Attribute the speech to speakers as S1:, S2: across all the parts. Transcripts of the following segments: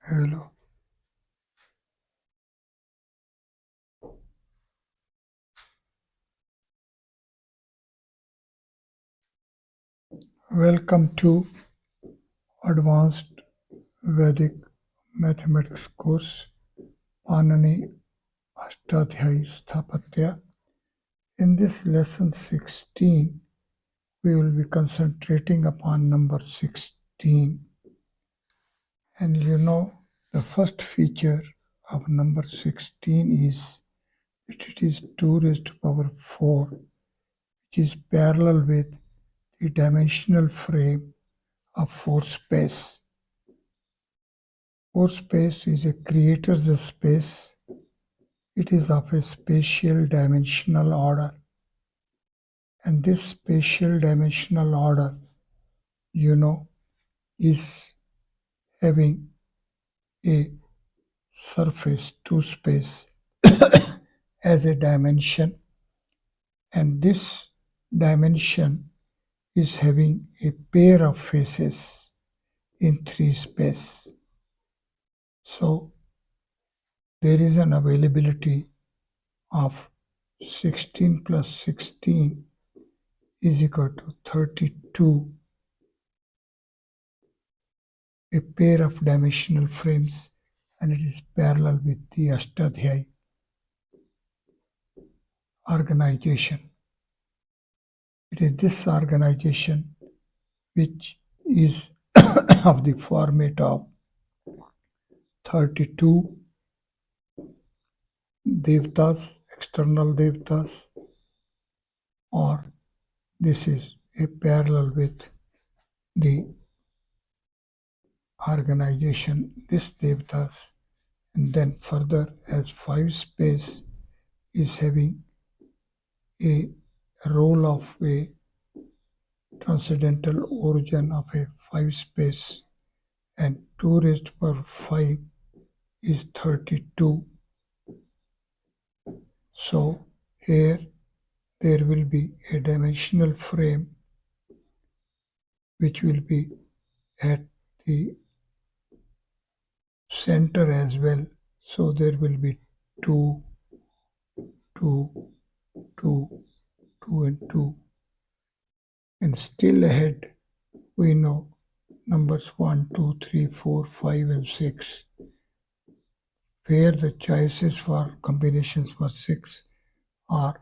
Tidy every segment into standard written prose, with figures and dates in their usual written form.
S1: Hello. Welcome to Advanced Vedic Mathematics course, Panini Ashtadhayayi Sthapatya. In this lesson 16, we will be concentrating upon number 16. And the first feature of number 16 is that it is 2 raised to power 4, which is parallel with the dimensional frame of 4 space. 4 space is a creator's space. It is of a spatial dimensional order. And this spatial dimensional order, is having a surface 2 space as a dimension. And this dimension is having a pair of faces in 3 space. So there is an availability of 16 plus 16 is equal to 32, a pair of dimensional frames, and it is parallel with the Ashtadhayayi organization. It is this organization which is of the format of 32 devtas, external devtas, or this is a parallel with the organization, this devtas, and then further as 5 space is having a role of a transcendental origin of a 5 space, and 2 raised to power 5 is 32. So here there will be a dimensional frame which will be at the center as well. So there will be 2, 2, 2, 2 and 2. And still ahead we know numbers 1, 2, 3, 4, 5 and 6, where the choices for combinations for 6 are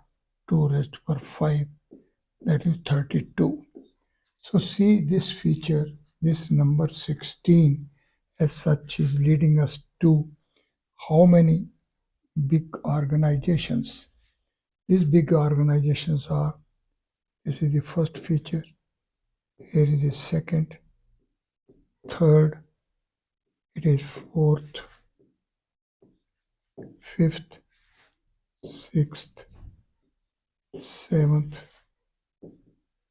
S1: 2 raised to power 5, that is 32. So see this feature, this number 16 as such is leading us to how many big organizations. These big organizations are, this is the first feature, here is the second, third, it is fourth, fifth, sixth, seventh,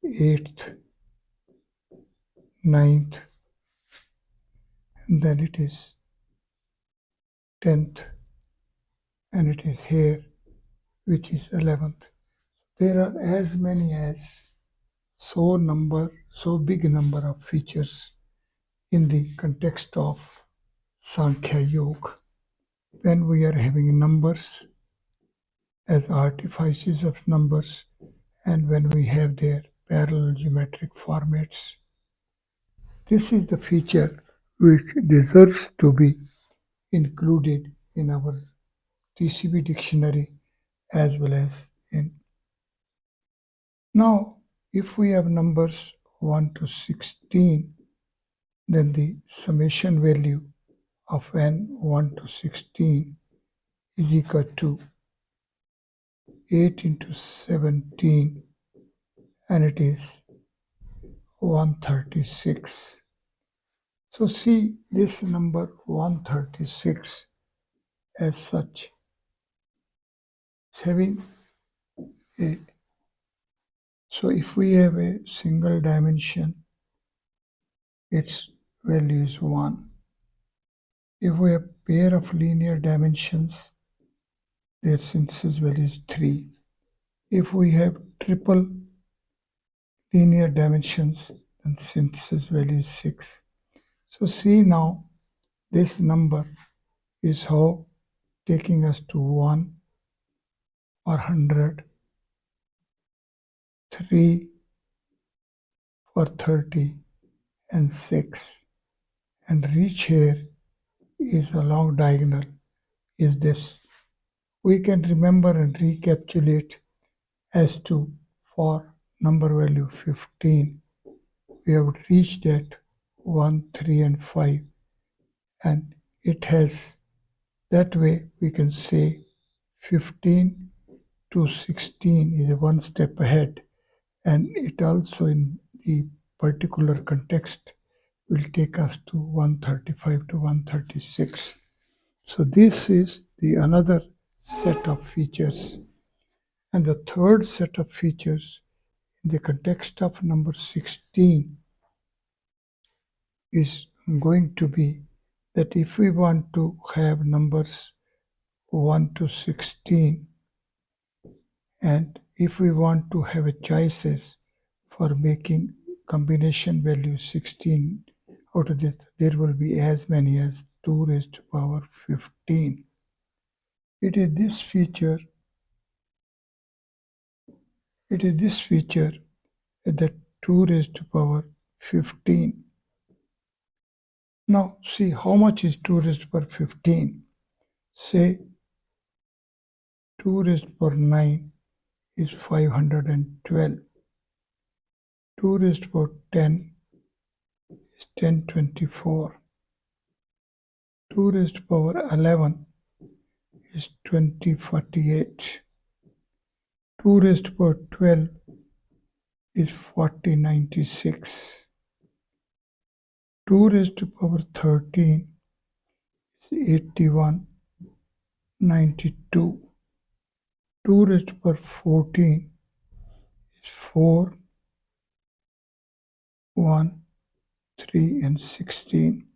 S1: eighth, ninth, and then it is 10th, and it is here, which is 11th. There are as many as so big number of features in the context of Sankhya Yoga. When we are having numbers as artifices of numbers, and when we have their parallel geometric formats, this is the feature which deserves to be included in our TCB dictionary as well as in. Now, if we have numbers 1 to 16, then the summation value of n 1 to 16 is equal to 8 into 17, and it is 136. So see this number 136 as such, it's having a, so if we have a single dimension, its value is 1. If we have pair of linear dimensions, their synthesis value is 3. If we have triple linear dimensions, then synthesis value is 6. So see now, This number is how taking us to 1 or 100, 3 for 30, and 6. And reach here is a long diagonal is this. We can remember and recapitulate as to for number value 15, we have reached at 1, 3 and 5, and it has, that way we can say 15 to 16 is one step ahead, and it also in the particular context will take us to 135 to 136. So this is the another set of features. And the third set of features in the context of number 16 is going to be that if we want to have numbers 1 to 16, and if we want to have a choices for making combination value 16 out of this, there will be as many as 2 raised to power 15. It is this feature that 2 raised to power 15. Now see how much is 2 raised to power 15. Say 2 raised to power 9 is 512. 2 raised to power 10 is 1024. 2 raised to power 11 is 2048. 2 raised to power 12 is 4096. 2 raised to power 13 is 8192. 2 raised to power 14 is 4, 1, 3 and 16.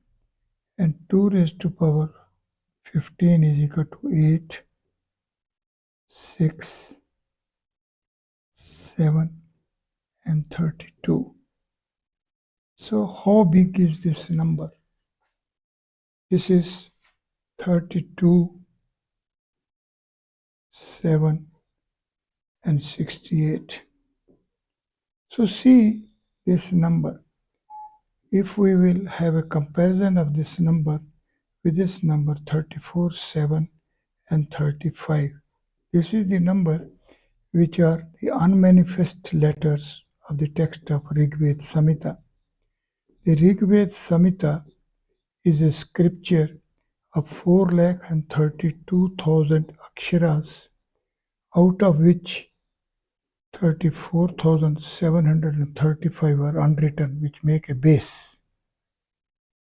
S1: And 2 raised to power 15 is equal to 8, 6, 7 and 32. So how big is this number? This is 32, 7 and 68. So see this number. If we will have a comparison of this number with this number 34, 7 and 35. This is the number which are the unmanifest letters of the text of Rigved Samhita. The Rigved Samhita is a scripture of 4,32,000 aksharas, out of which 34,735 are unwritten, which make a base.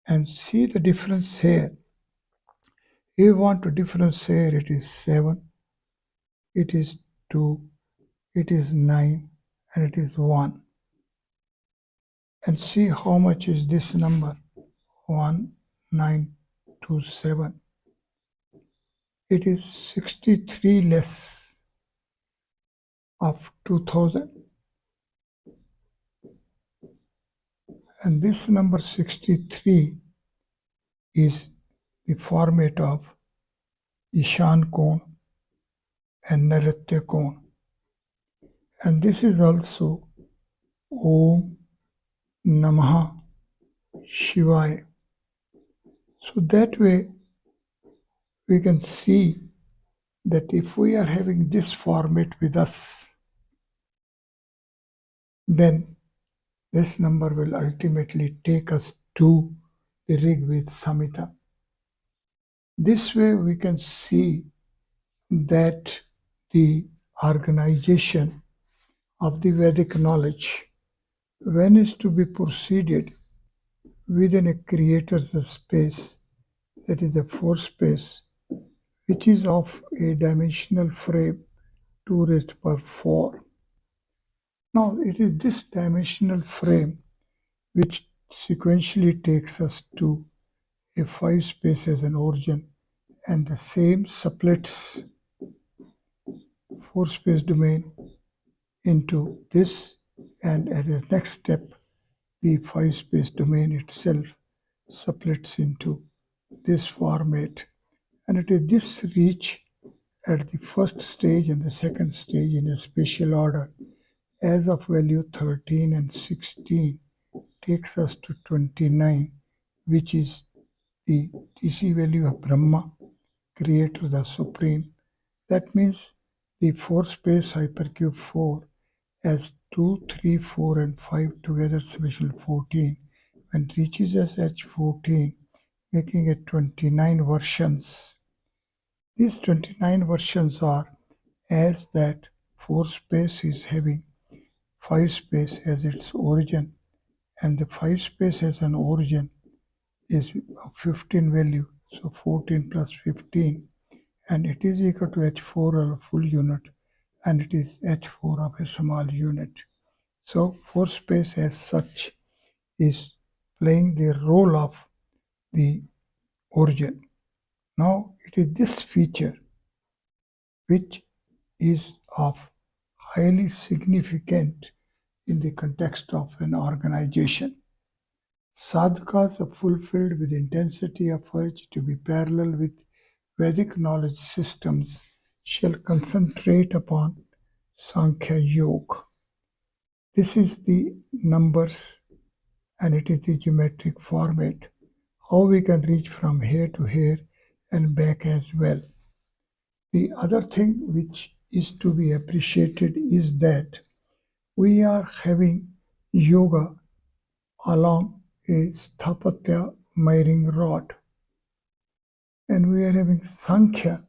S1: And see the difference here. If you want to difference here, it is 7, it is 2, it is 9, and it is 1. And see how much is this number, 1927. It is 63 less of 2000. And this number 63 is the format of Ishan Kon and Naritya Kon. And this is also Om Namah Shivaya. So that way we can see that if we are having this format with us, then this number will ultimately take us to the Rigved Samhita. This way we can see that the organization of the Vedic knowledge, when is to be proceeded within a creator's space, that is a four space, which is of a dimensional frame 2 raised to power 4. Now it is this dimensional frame which sequentially takes us to a 5 space as an origin, and the same splits 4 space domain into this, and at the next step the 5 space domain itself splits into this format, and it is this reach at the first stage and the second stage in a spatial order as of value 13 and 16 takes us to 29, which is the TC value of Brahma, Creator, the Supreme. That means the 4 space hypercube 4 as 2, 3, 4 and 5 together summation 14 when it reaches as H14, making it 29 versions. These 29 versions are as that 4 space is having 5 space as its origin, and the 5 space as an origin is of 15 value, so 14 plus 15, and it is equal to H4 or a full unit, and it is H4 of a small unit. So 4 space as such is playing the role of the origin. Now it is this feature which is of highly significant in the context of an organization. Sadhakas are fulfilled with intensity of urge to be parallel with Vedic knowledge systems shall concentrate upon Sankhya Yoga. This is the numbers and it is the geometric format. How we can reach from here to here and back as well. The other thing which is to be appreciated is that we are having yoga along a Sthapatya miring rod, and we are having Sankhya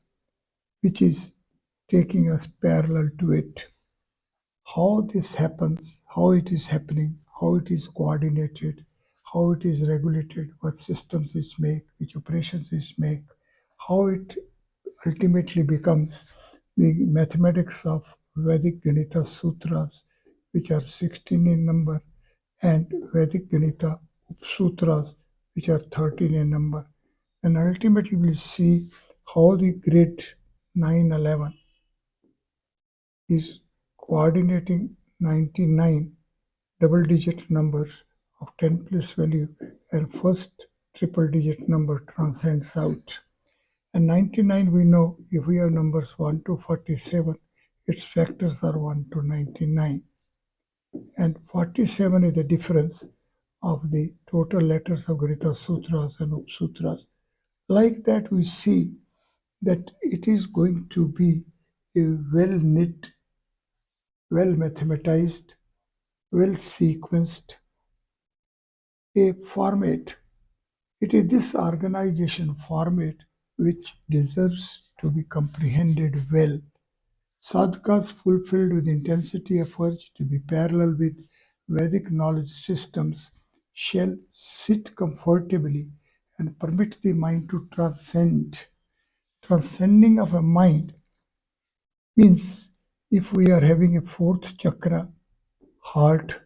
S1: which is taking us parallel to it. How this happens, how it is happening, how it is coordinated, how it is regulated, what systems it make, which operations it make, how it ultimately becomes the mathematics of Vedic Ganita Sutras, which are 16 in number, and Vedic Ganita Sutras, which are 13 in number. And ultimately we'll see how the grid 911 is coordinating 99 double-digit numbers of 10 plus value, and first triple-digit number transcends out. And 99 we know if we have numbers 1 to 47, its factors are 1 to 99. And 47 is the difference of the total letters of Grita Sutras and Upsutras. Like that, we see that it is going to be a well knit, well mathematized, well sequenced a format. It is this organization format which deserves to be comprehended well. Sadhakas fulfilled with intensity efforts to be parallel with Vedic knowledge systems shall sit comfortably and permit the mind to transcend. Transcending of a mind means if we are having a fourth chakra, heart,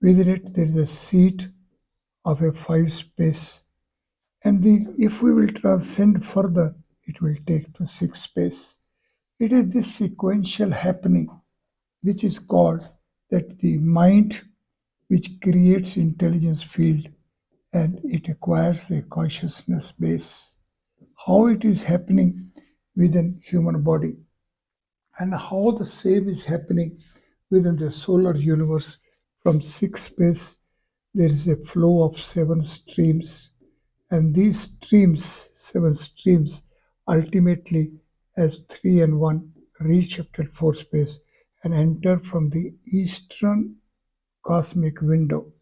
S1: within it there is a seat of a 5 space, and if we will transcend further, it will take to 6 space. It is this sequential happening which is called that the mind which creates intelligence field and it acquires a consciousness base. How it is happening within human body and how the same is happening within the solar universe from 6 space. There is a flow of 7 streams, and these streams, 7 streams, ultimately as 3 and 1 reach up to 4 space and enter from the eastern cosmic window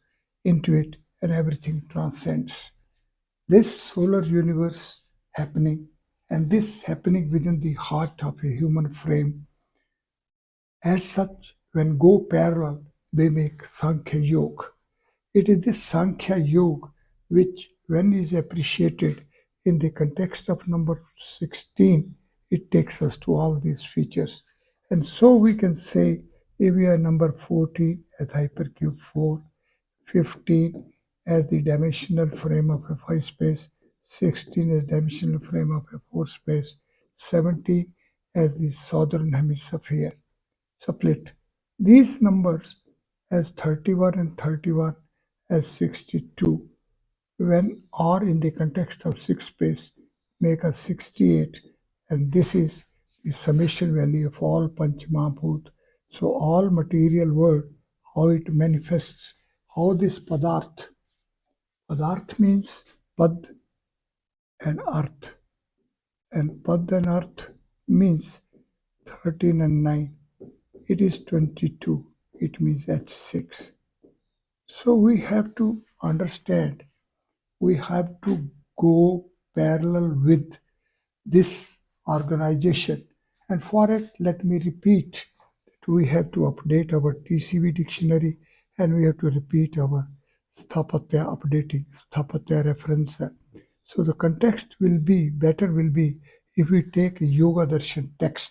S1: into it, and everything transcends. This solar universe happening and this happening within the heart of a human frame, as such, when go parallel, they make Sankhya Yoga. It is this Sankhya Yoga which, when is appreciated in the context of number 16, it takes us to all these features. And so we can say if we are number 14 as hypercube 4, 15 as the dimensional frame of a 5 space, 16 as dimensional frame of a 4 space, 17 as the southern hemisphere split. These numbers as 31 and 31 as 62 when or in the context of 6 space make us 68, and this is the summation value of all Panch Mahabhut. So all material world, how it manifests, how this Padarth means Pad and Arth, and Pad and Arth means 13 and 9. It is 22. It means H6. So we have to understand, we have to go parallel with this organization. And for it, let me repeat that we have to update our TCV dictionary and we have to repeat our Sthapatya updating, Sthapatya reference. So the context will be better will be if we take Yoga Darshan text